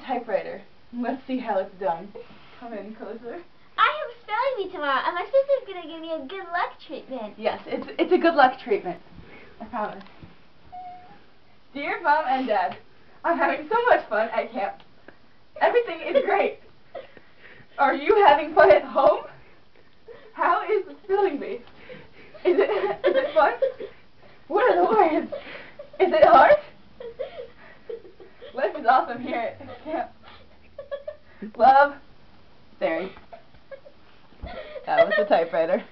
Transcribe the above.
typewriter. Let's see how it's done. Come in closer. I have a spelling bee tomorrow, and my sister's going to give me a good luck treatment. Yes, it's a good luck treatment. I promise. Dear Mom and Dad, I'm having so much fun at camp. Everything is great. Are you having fun at home? How is the spelling bee? Is it fun? What are the words? Is it hard? Life is awesome here at camp. Love, Barry. That was the typewriter.